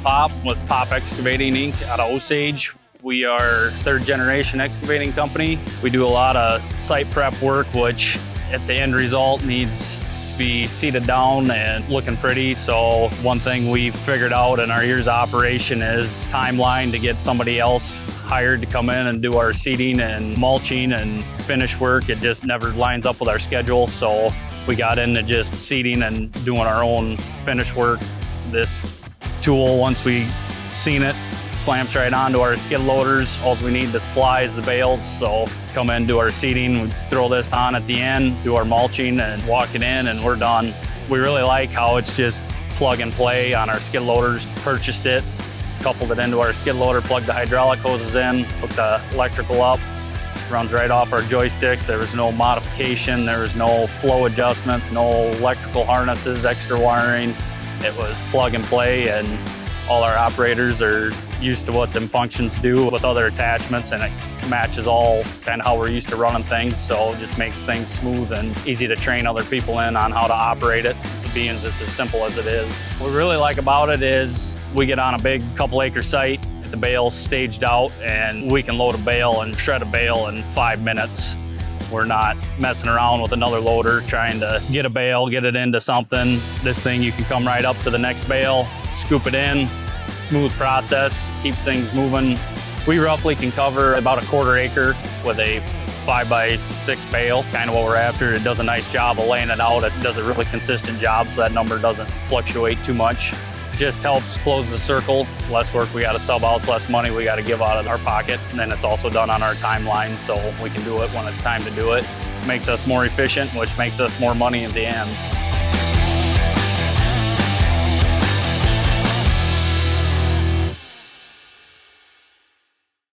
POPP with POPP Excavating Inc. out of Osage. We are third generation excavating company. We do a lot of site prep work, which at the end result needs to be seated down and looking pretty. So one thing we figured out in our year's operation is timeline to get somebody else hired to come in and do our seeding and mulching and finish work. It just never lines up with our schedule. So we got into just seeding and doing our own finish work. This tool, once we seen it, clamps right onto our skid loaders. All we need to supply is the bales. So come in, do our seeding, we throw this on at the end, do our mulching and walk it in, and we're done. We really like how it's just plug and play on our skid loaders. Purchased it, coupled it into our skid loader, plugged the hydraulic hoses in, hooked the electrical up, runs right off our joysticks. There was no modification, there was no flow adjustments, no electrical harnesses, extra wiring. It was plug and play, and all our operators are used to what them functions do with other attachments, and it matches all kind of how we're used to running things. So it just makes things smooth and easy to train other people in on how to operate it, being it's as simple as it is. What we really like about it is we get on a big couple acre site, get the bales staged out, and we can load a bale and shred a bale in 5 minutes. We're not messing around with another loader trying to get a bale, get it into something. This thing, you can come right up to the next bale, scoop it in, smooth process, keeps things moving. We roughly can cover about a 1/4 acre with a 5x6 bale, kind of what we're after. It does a nice job of laying it out. It does a really consistent job, so that number doesn't fluctuate too much. Just helps close the circle. Less work we got to sub out, less money we got to give out of our pocket. And then it's also done on our timeline, so we can do it when it's time to do it. Makes us more efficient, which makes us more money at the end.